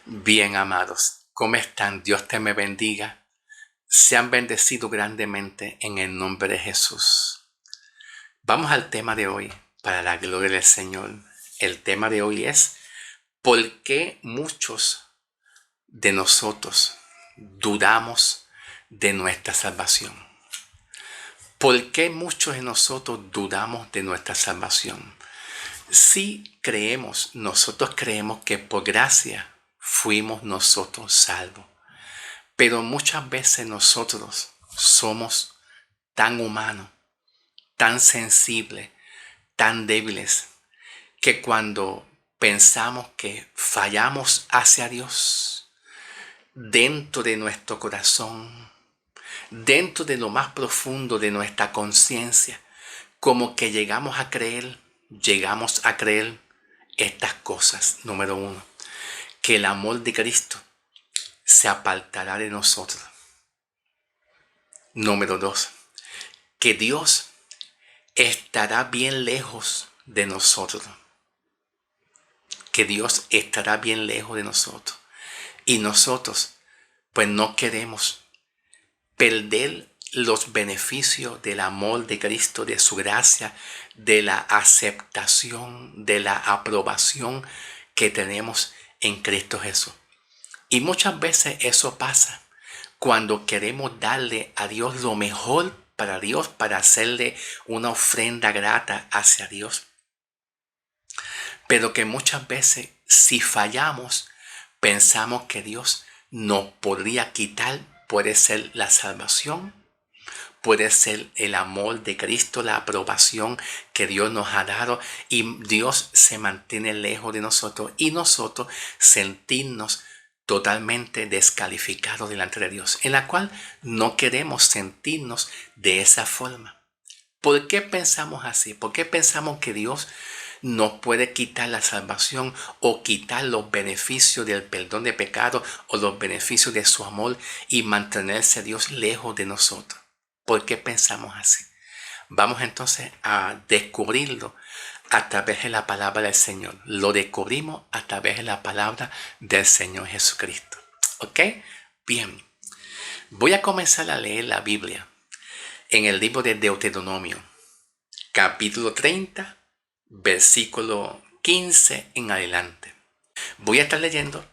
Bien, amados, ¿cómo están? Dios te me bendiga. Sean bendecidos grandemente en el nombre de Jesús. Vamos al tema de hoy, para la gloria del Señor. El tema de hoy es ¿por qué muchos de nosotros dudamos de nuestra salvación? ¿Por qué muchos de nosotros dudamos de nuestra salvación? Si nosotros creemos que por gracia fuimos nosotros salvos. Pero muchas veces nosotros somos tan humanos, tan sensibles, tan débiles, que cuando pensamos que fallamos hacia Dios, dentro de nuestro corazón, dentro de lo más profundo de nuestra conciencia, como que llegamos a creer estas cosas. Número uno, que el amor de Cristo se apartará de nosotros. Número dos, que Dios estará bien lejos de nosotros. Que Dios estará bien lejos de nosotros. Y nosotros, pues no queremos perder los beneficios del amor de Cristo, de su gracia, de la aceptación, de la aprobación que tenemos en Cristo Jesús. Y muchas veces eso pasa cuando queremos darle a Dios lo mejor para Dios, para hacerle una ofrenda grata hacia Dios. Pero que muchas veces, si fallamos, pensamos que Dios nos podría quitar. Puede ser la salvación, puede ser el amor de Cristo, la aprobación que Dios nos ha dado, y Dios se mantiene lejos de nosotros y nosotros sentirnos totalmente descalificados delante de Dios, en la cual no queremos sentirnos de esa forma. ¿Por qué pensamos así? ¿Por qué pensamos que Dios nos puede quitar la salvación o quitar los beneficios del perdón de pecados o los beneficios de su amor y mantenerse Dios lejos de nosotros? ¿Por qué pensamos así? Vamos entonces a descubrirlo a través de la palabra del Señor. Lo descubrimos a través de la palabra del Señor Jesucristo. ¿Ok? Bien. Voy a comenzar a leer la Biblia en el libro de Deuteronomio, capítulo 30, versículo 15 en adelante. Voy a estar leyendo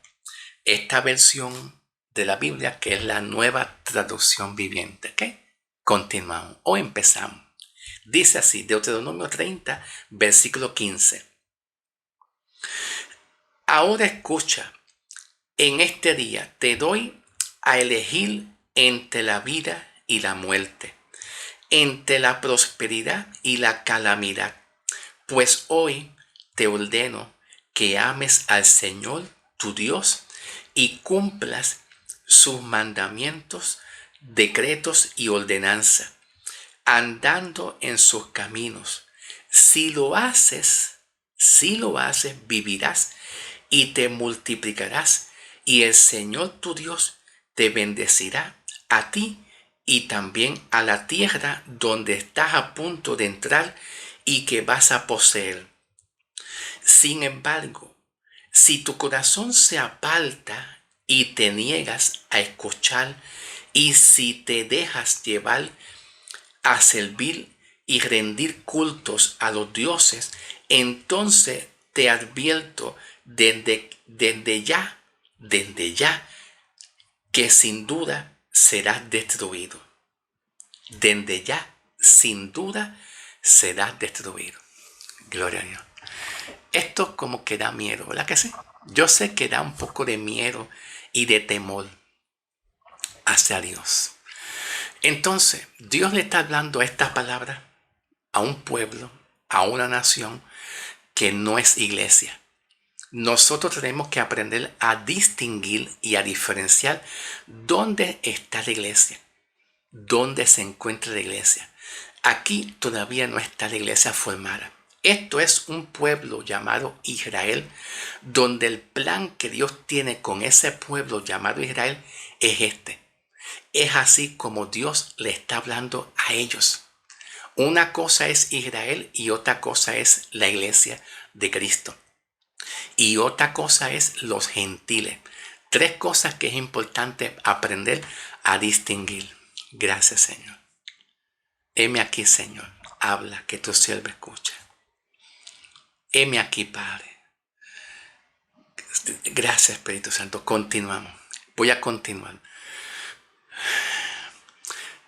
esta versión de la Biblia, que es la Nueva Traducción Viviente. ¿Ok? Continuamos o empezamos. Dice así, Deuteronomio 30, versículo 15. Ahora escucha, en este día te doy a elegir entre la vida y la muerte, entre la prosperidad y la calamidad. Pues hoy te ordeno que ames al Señor tu Dios y cumplas sus mandamientos, decretos y ordenanzas, andando en sus caminos. Si lo haces, vivirás y te multiplicarás, y el Señor tu Dios te bendecirá a ti y también a la tierra donde estás a punto de entrar y que vas a poseer. Sin embargo, si tu corazón se aparta y te niegas a escuchar, y si te dejas llevar a servir y rendir cultos a los dioses, entonces te advierto desde ya, que sin duda serás destruido. Desde ya, sin duda, serás destruido. Gloria a Dios. Esto como que da miedo, ¿verdad que sí? Yo sé que da un poco de miedo y de temor hacia Dios. Entonces, Dios le está hablando esta palabra a un pueblo, a una nación que no es iglesia. Nosotros tenemos que aprender a distinguir y a diferenciar dónde está la iglesia, dónde se encuentra la iglesia. Aquí todavía no está la iglesia formada. Esto es un pueblo llamado Israel, donde el plan que Dios tiene con ese pueblo llamado Israel es este. Es así como Dios le está hablando a ellos. Una cosa es Israel y otra cosa es la iglesia de Cristo. Y otra cosa es los gentiles. Tres cosas que es importante aprender a distinguir. Gracias, Señor. Heme aquí, Señor. Habla, que tu siervo escucha. Heme aquí, Padre. Gracias, Espíritu Santo. Continuamos. Voy a continuar.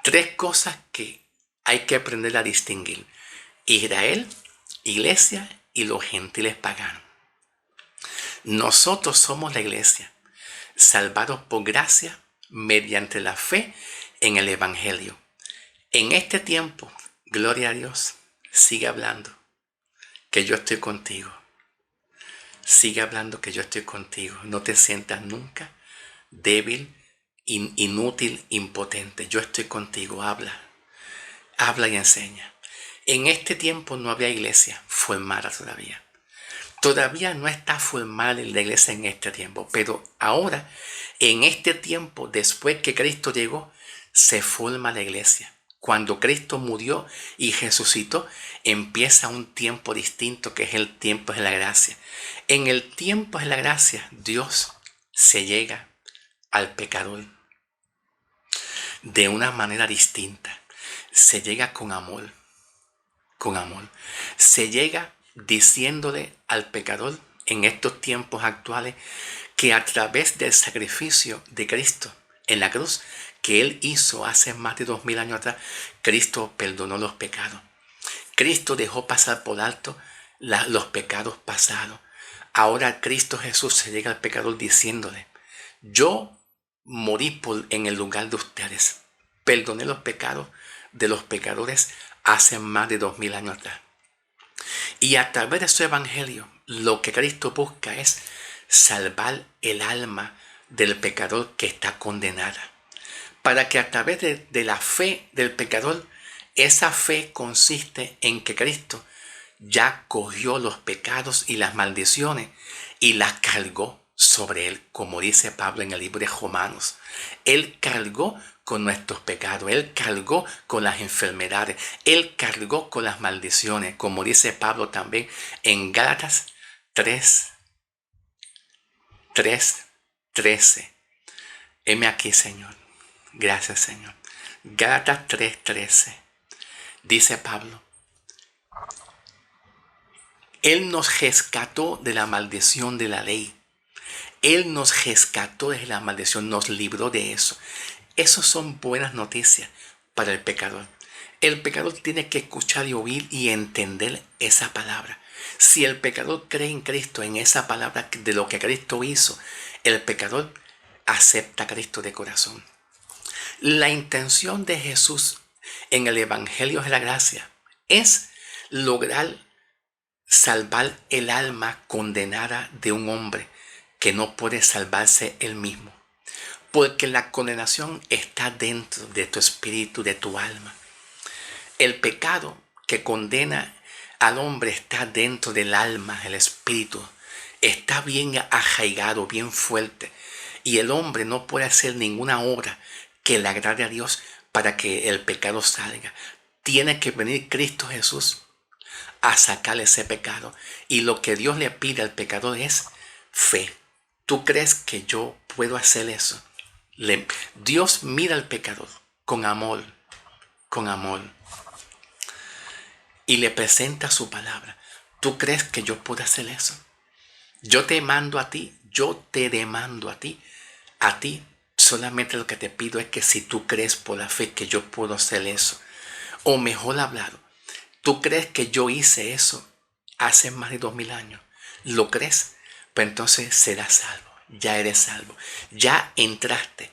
Tres cosas que hay que aprender a distinguir. Israel, iglesia y los gentiles paganos. Nosotros somos la iglesia, salvados por gracia mediante la fe en el Evangelio. En este tiempo, gloria a Dios, sigue hablando que yo estoy contigo. Sigue hablando que yo estoy contigo. No te sientas nunca débil, inútil, impotente. Yo estoy contigo. Habla. Habla y enseña. En este tiempo no había iglesia formada todavía. Todavía no está formada la iglesia en este tiempo. Pero ahora, en este tiempo, después que Cristo llegó, se forma la iglesia. Cuando Cristo murió y resucitó, empieza un tiempo distinto que es el tiempo de la gracia. En el tiempo de la gracia, Dios se llega al pecador de una manera distinta. Se llega con amor, con amor. Se llega diciéndole al pecador en estos tiempos actuales que a través del sacrificio de Cristo en la cruz que Él hizo hace más de 2000 años atrás, Cristo perdonó los pecados. Cristo dejó pasar por alto los pecados pasados. Ahora Cristo Jesús se llega al pecador diciéndole, yo morí en el lugar de ustedes. Perdoné los pecados de los pecadores hace más de 2000 años atrás. Y a través de su evangelio, lo que Cristo busca es salvar el alma del pecador que está condenada. Para que a través de la fe del pecador, esa fe consiste en que Cristo ya cogió los pecados y las maldiciones y las cargó sobre él, como dice Pablo en el libro de Romanos. Él cargó con nuestros pecados, Él cargó con las enfermedades, Él cargó con las maldiciones, como dice Pablo también en Gálatas 13. Heme aquí, Señor. Gracias, Señor. Gálatas 3:13. Dice Pablo, Él nos rescató de la maldición de la ley. Él nos rescató de la maldición, nos libró de eso. Esas son buenas noticias para el pecador. El pecador tiene que escuchar y oír y entender esa palabra. Si el pecador cree en Cristo, en esa palabra de lo que Cristo hizo, el pecador acepta a Cristo de corazón. La intención de Jesús en el Evangelio de la Gracia es lograr salvar el alma condenada de un hombre que no puede salvarse él mismo. Porque la condenación está dentro de tu espíritu, de tu alma. El pecado que condena al hombre está dentro del alma, el espíritu. Está bien arraigado, bien fuerte. Y el hombre no puede hacer ninguna obra que le agrade a Dios para que el pecado salga. Tiene que venir Cristo Jesús a sacarle ese pecado. Y lo que Dios le pide al pecador es fe. ¿Tú crees que yo puedo hacer eso? Dios mira al pecador con amor, y le presenta su palabra. ¿Tú crees que yo puedo hacer eso? Yo te mando a ti, yo te demando a ti solamente lo que te pido es que si tú crees por la fe que yo puedo hacer eso, o mejor hablado, ¿tú crees que yo hice eso hace más de 2000 años? ¿Lo crees? Pues entonces serás salvo, ya eres salvo, ya entraste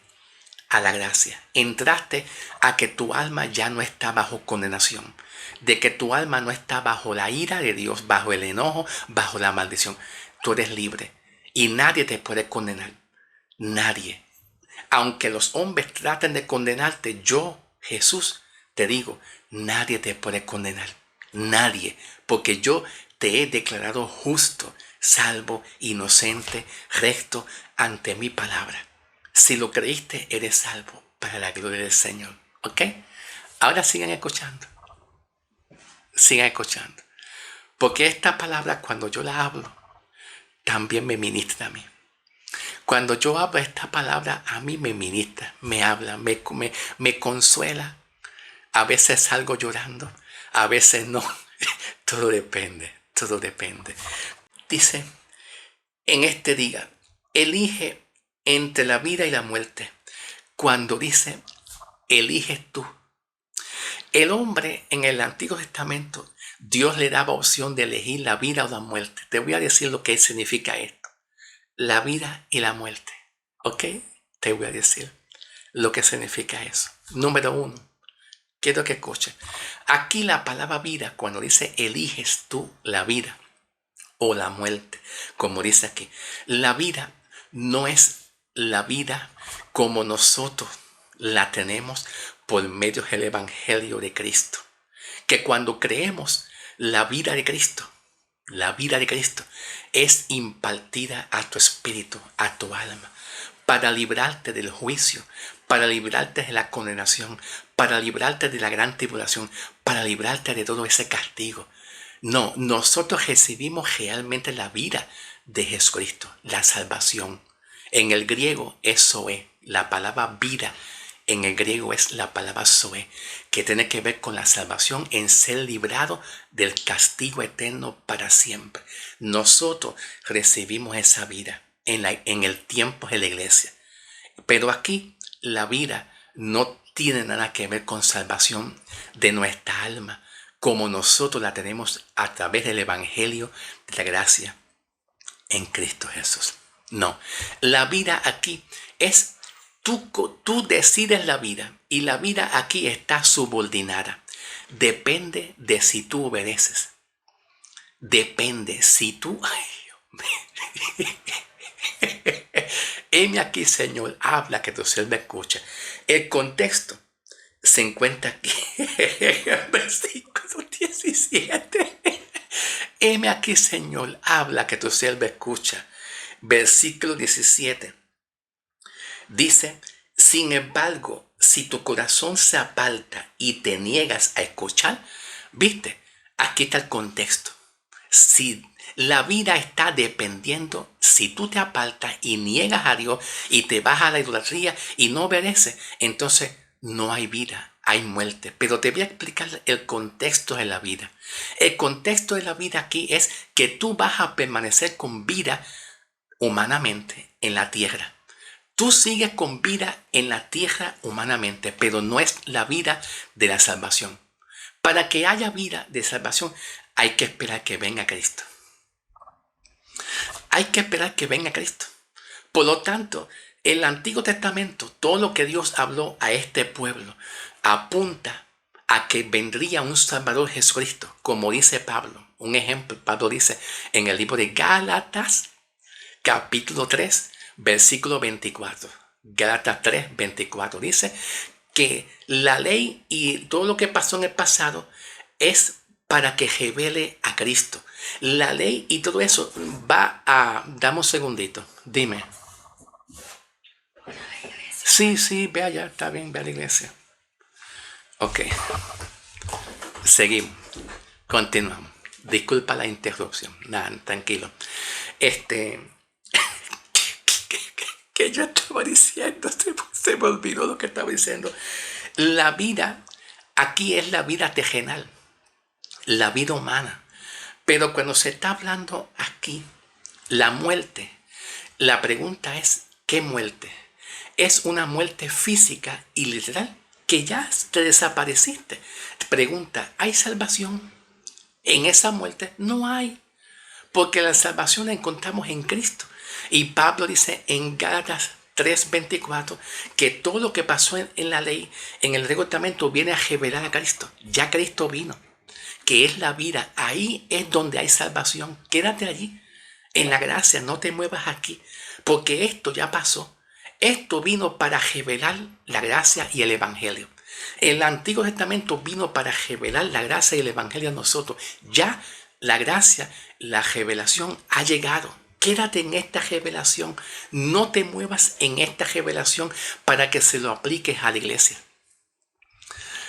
a la gracia, entraste a que tu alma ya no está bajo condenación, de que tu alma no está bajo la ira de Dios, bajo el enojo, bajo la maldición. Tú eres libre y nadie te puede condenar, nadie. Aunque los hombres traten de condenarte, yo, Jesús, te digo, nadie te puede condenar, nadie, porque yo te he declarado justo, salvo, inocente, recto ante mi palabra. Si lo creíste, eres salvo para la gloria del Señor. ¿Ok? Ahora sigan escuchando. Sigan escuchando. Porque esta palabra, cuando yo la hablo, también me ministra a mí. Cuando yo hablo esta palabra, a mí me ministra, me habla, me consuela. A veces salgo llorando, a veces no. Todo depende, todo depende. Dice, en este día, elige entre la vida y la muerte. Cuando dice, eliges tú. El hombre en el Antiguo Testamento, Dios le daba opción de elegir la vida o la muerte. Te voy a decir lo que significa esto. La vida y la muerte. ¿Ok? Te voy a decir lo que significa eso. Número 1. Quiero que escuches. Aquí la palabra vida, cuando dice eliges tú la vida o la muerte, como dice aquí, la vida no es la vida como nosotros la tenemos por medio del Evangelio de Cristo. Que cuando creemos la vida de Cristo es impartida a tu espíritu, a tu alma, para librarte del juicio, para librarte de la condenación, para librarte de la gran tribulación, para librarte de todo ese castigo. No, nosotros recibimos realmente la vida de Jesucristo, la salvación. En el griego es zoe, la palabra vida. En el griego es la palabra zoe, que tiene que ver con la salvación en ser librado del castigo eterno para siempre. Nosotros recibimos esa vida en el tiempo de la iglesia. Pero aquí la vida no tiene nada que ver con salvación de nuestra alma, como nosotros la tenemos a través del Evangelio de la gracia en Cristo Jesús. No, la vida aquí es tú decides la vida y la vida aquí está subordinada. Depende de si tú obedeces. Depende si tú... Heme aquí, Señor, habla que tu siervo escucha. El contexto se encuentra aquí en el versículo 17. Heme aquí, Señor, habla que tu siervo escucha. Versículo 17. Dice, sin embargo, si tu corazón se aparta y te niegas a escuchar, ¿viste? Aquí está el contexto. Si la vida está dependiendo, si tú te apartas y niegas a Dios y te vas a la idolatría y no obedeces, entonces no hay vida, hay muerte. Pero te voy a explicar el contexto de la vida. El contexto de la vida aquí es que tú vas a permanecer con vida humanamente en la tierra. Tú sigues con vida en la tierra humanamente, pero no es la vida de la salvación. Para que haya vida de salvación, hay que esperar que venga Cristo. Hay que esperar que venga Cristo. Por lo tanto, el Antiguo Testamento, todo lo que Dios habló a este pueblo, apunta a que vendría un Salvador Jesucristo, como dice Pablo. Un ejemplo, Pablo dice en el libro de Gálatas, capítulo 3, versículo 24. Gálatas 3, 24 dice que la ley y todo lo que pasó en el pasado es para que revele a Cristo. La ley y todo eso va a... Dame un segundito, dime. Sí, ve allá, está bien, ve a la iglesia. Ok, seguimos, continuamos. Disculpa la interrupción, nada, tranquilo. Que yo estaba diciendo, se me olvidó lo que estaba diciendo. La vida, aquí es la vida terrenal, la vida humana. Pero cuando se está hablando aquí, la muerte, la pregunta es, ¿qué muerte? Es una muerte física y literal, que ya te desapareciste. Pregunta, ¿hay salvación? En esa muerte no hay, porque la salvación la encontramos en Cristo. Y Pablo dice en Gálatas 3:24 que todo lo que pasó en la ley, en el Antiguo Testamento, viene a revelar a Cristo. Ya Cristo vino, que es la vida. Ahí es donde hay salvación. Quédate allí, en la gracia, no te muevas aquí, porque esto ya pasó. Esto vino para revelar la gracia y el Evangelio. El Antiguo Testamento vino para revelar la gracia y el Evangelio a nosotros. Ya la gracia, la revelación ha llegado. Quédate en esta revelación. No te muevas en esta revelación para que se lo apliques a la iglesia.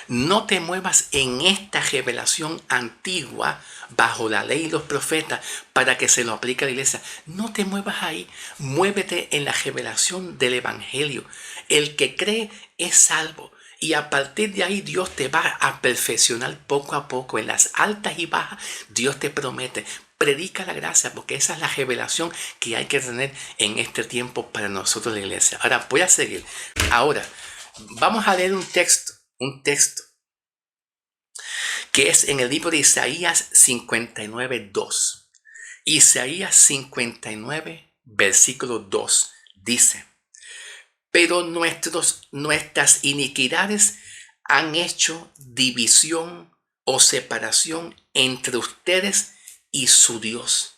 No te muevas en esta revelación antigua bajo la ley y los profetas para que se lo aplique a la iglesia. No te muevas ahí. Muévete en la revelación del evangelio. El que cree es salvo. Y a partir de ahí Dios te va a perfeccionar poco a poco. En las altas y bajas Dios te promete. Predica la gracia, porque esa es la revelación que hay que tener en este tiempo para nosotros la iglesia. Ahora voy a seguir. Ahora vamos a leer un texto que es en el libro de Isaías 59:2. Isaías 59, versículo 2 dice: pero nuestras iniquidades han hecho división o separación entre ustedes y su Dios,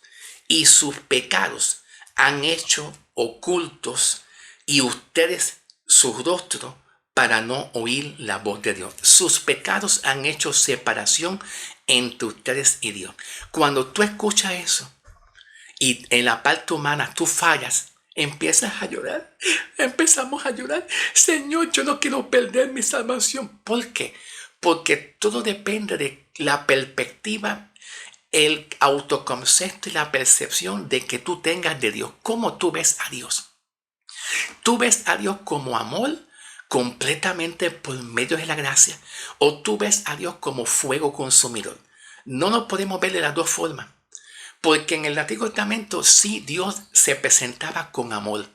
y sus pecados han hecho ocultos y ustedes su rostro para no oír la voz de Dios. Sus pecados han hecho separación entre ustedes y Dios. Cuando tú escuchas eso y en la parte humana tú fallas, empiezas a llorar. Empezamos a llorar. Señor, yo no quiero perder mi salvación. ¿Por qué? Porque todo depende de la perspectiva, el autoconcepto y la percepción de que tú tengas de Dios. ¿Cómo tú ves a Dios? ¿Tú ves a Dios como amor completamente por medio de la gracia? ¿O tú ves a Dios como fuego consumidor? No nos podemos ver de las dos formas. Porque en el Antiguo Testamento sí Dios se presentaba con amor.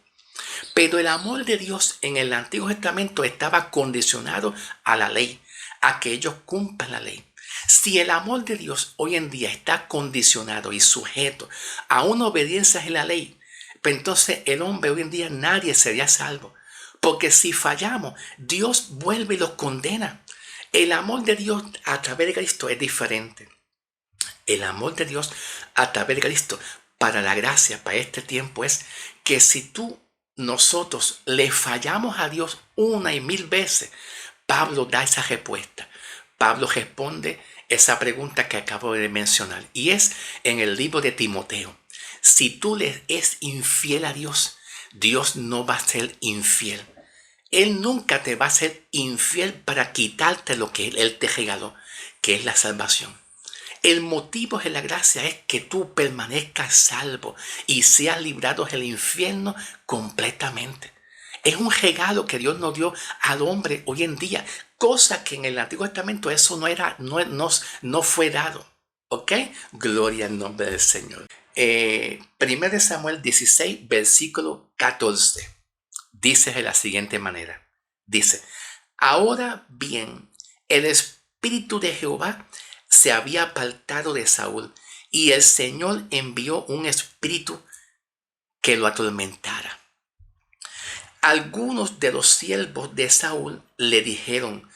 Pero el amor de Dios en el Antiguo Testamento estaba condicionado a la ley, a que ellos cumplan la ley. Si el amor de Dios hoy en día está condicionado y sujeto a una obediencia en la ley, pues entonces el hombre hoy en día nadie sería salvo. Porque si fallamos, Dios vuelve y los condena. El amor de Dios a través de Cristo es diferente. El amor de Dios a través de Cristo para la gracia, para este tiempo, es que si nosotros le fallamos a Dios una y mil veces, Pablo da esa respuesta. Pablo responde esa pregunta que acabo de mencionar, y es en el libro de Timoteo. Si tú le es infiel a Dios, Dios no va a ser infiel. Él nunca te va a ser infiel para quitarte lo que Él te regaló, que es la salvación. El motivo de la gracia es que tú permanezcas salvo y seas librado del infierno completamente. Es un regalo que Dios nos dio al hombre hoy en día, cosa que en el Antiguo Testamento eso no fue dado. ¿Ok? Gloria al nombre del Señor. 1 Samuel 16, versículo 14. Dice de la siguiente manera. Dice: ahora bien, el Espíritu de Jehová se había apartado de Saúl, y el Señor envió un espíritu que lo atormentara. Algunos de los siervos de Saúl le dijeron: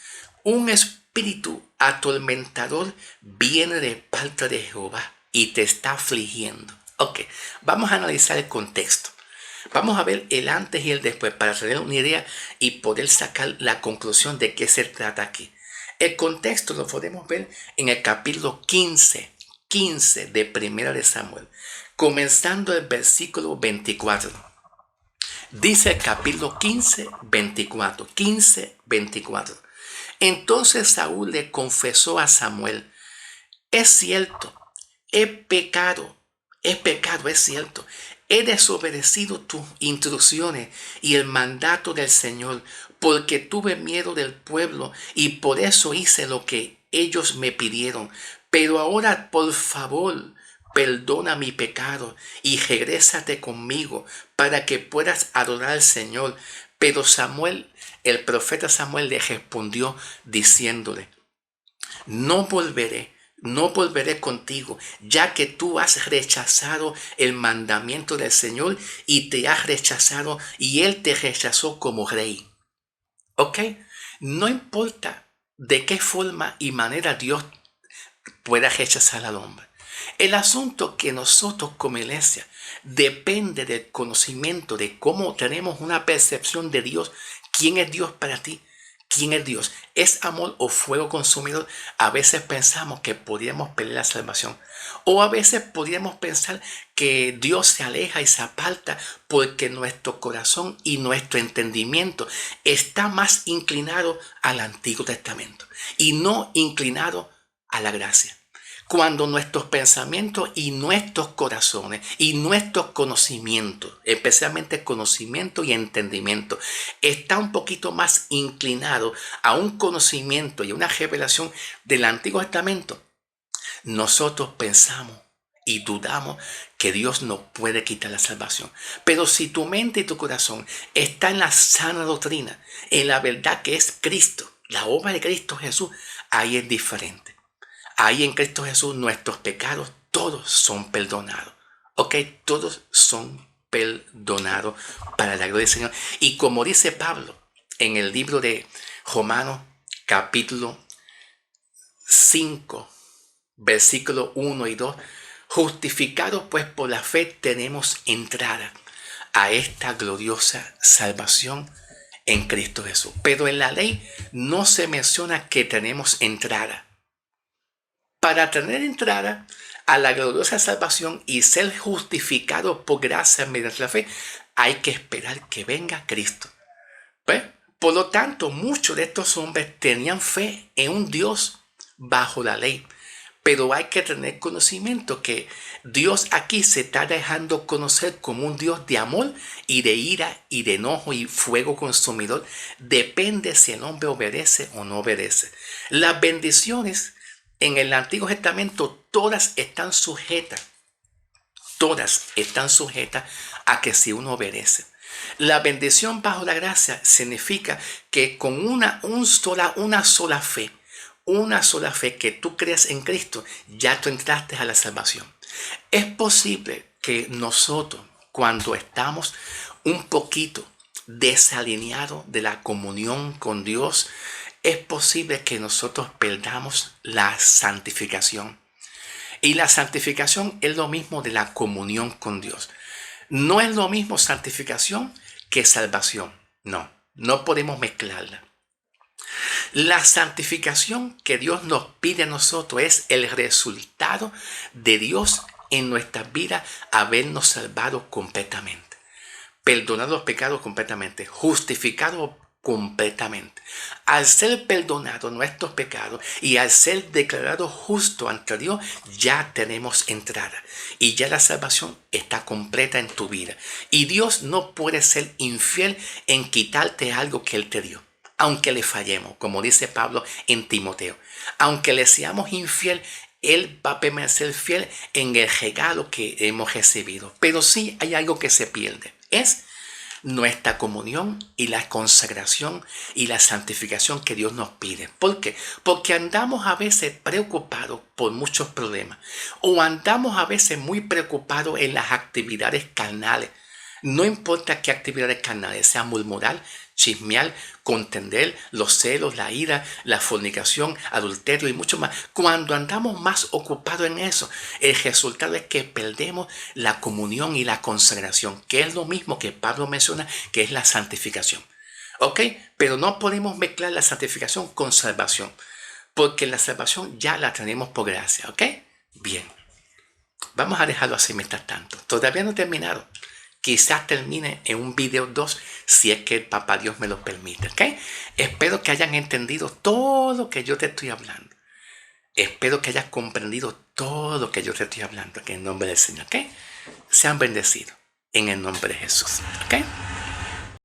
un espíritu atormentador viene de parte de Jehová y te está afligiendo. Ok, vamos a analizar el contexto. Vamos a ver el antes y el después para tener una idea y poder sacar la conclusión de qué se trata aquí. El contexto lo podemos ver en el capítulo 15 de Primera de Samuel, comenzando el versículo 24. Dice el capítulo 24. Entonces Saúl le confesó a Samuel: es cierto, he pecado, es cierto. He desobedecido tus instrucciones y el mandato del Señor, porque tuve miedo del pueblo y por eso hice lo que ellos me pidieron. Pero ahora, por favor, perdona mi pecado y regrésate conmigo para que puedas adorar al Señor. Pero Samuel, el profeta Samuel, le respondió diciéndole: no volveré contigo, ya que tú has rechazado el mandamiento del Señor y te has rechazado, y Él te rechazó como rey. ¿Ok? No importa de qué forma y manera Dios pueda rechazar al hombre. El asunto que nosotros como iglesia depende del conocimiento de cómo tenemos una percepción de Dios. ¿Quién es Dios para ti? quién es Dios, es amor o fuego consumidor, a veces pensamos que podríamos perder la salvación. O a veces podríamos pensar que Dios se aleja y se aparta porque nuestro corazón y nuestro entendimiento está más inclinado al Antiguo Testamento y no inclinado a la gracia. Cuando nuestros pensamientos y nuestros corazones y nuestros conocimientos, especialmente conocimiento y entendimiento, está un poquito más inclinado a un conocimiento y una revelación del Antiguo Testamento, nosotros pensamos y dudamos que Dios nos puede quitar la salvación. Pero si tu mente y tu corazón está en la sana doctrina, en la verdad que es Cristo, la obra de Cristo Jesús, ahí es diferente. Ahí en Cristo Jesús nuestros pecados todos son perdonados. ¿Ok? Todos son perdonados para la gloria del Señor. Y como dice Pablo en el libro de Romanos capítulo 5, versículos 1 y 2, justificados pues por la fe tenemos entrada a esta gloriosa salvación en Cristo Jesús. Pero en la ley no se menciona que tenemos entrada. Para tener entrada a la gloriosa salvación y ser justificado por gracia mediante la fe, hay que esperar que venga Cristo. ¿Ves? Por lo tanto, muchos de estos hombres tenían fe en un Dios bajo la ley. Pero hay que tener conocimiento que Dios aquí se está dejando conocer como un Dios de amor y de ira y de enojo y fuego consumidor. Depende si el hombre obedece o no obedece. Las bendiciones en el Antiguo Testamento todas están sujetas a que si uno obedece. La bendición bajo la gracia significa que con una sola fe que tú creas en Cristo, ya tú entraste a la salvación. Es posible que nosotros, cuando estamos un poquito desalineados de la comunión con Dios, es posible que nosotros perdamos la santificación. Y la santificación es lo mismo de la comunión con Dios. No es lo mismo santificación que salvación. No podemos mezclarla. La santificación que Dios nos pide a nosotros es el resultado de Dios en nuestras vidas, habernos salvado completamente, perdonado los pecados completamente, justificado completamente. Al ser perdonados nuestros pecados y al ser declarados justos ante Dios, ya tenemos entrada y ya la salvación está completa en tu vida. Y Dios no puede ser infiel en quitarte algo que Él te dio, aunque le fallemos, como dice Pablo en Timoteo. Aunque le seamos infiel, Él va a permanecer fiel en el regalo que hemos recibido. Pero sí hay algo que se pierde. Es nuestra comunión y la consagración y la santificación que Dios nos pide. ¿Por qué? Porque andamos a veces preocupados por muchos problemas o andamos a veces muy preocupados en las actividades carnales. No importa qué actividades carnales, sea murmurar, chismear, contender, los celos, la ira, la fornicación, adulterio y mucho más. Cuando andamos más ocupados en eso, el resultado es que perdemos la comunión y la consagración, que es lo mismo que Pablo menciona, que es la santificación. ¿Ok? Pero no podemos mezclar la santificación con salvación, porque la salvación ya la tenemos por gracia. ¿Ok? Bien. Vamos a dejarlo así mientras tanto. Todavía no he terminado. Quizás termine en un video 2 si es que el Papá Dios me lo permite, ¿ok? Espero que hayan entendido todo lo que yo te estoy hablando. Espero que hayas comprendido todo lo que yo te estoy hablando, en el nombre del Señor, ¿ok? Sean bendecidos en el nombre de Jesús, ¿ok?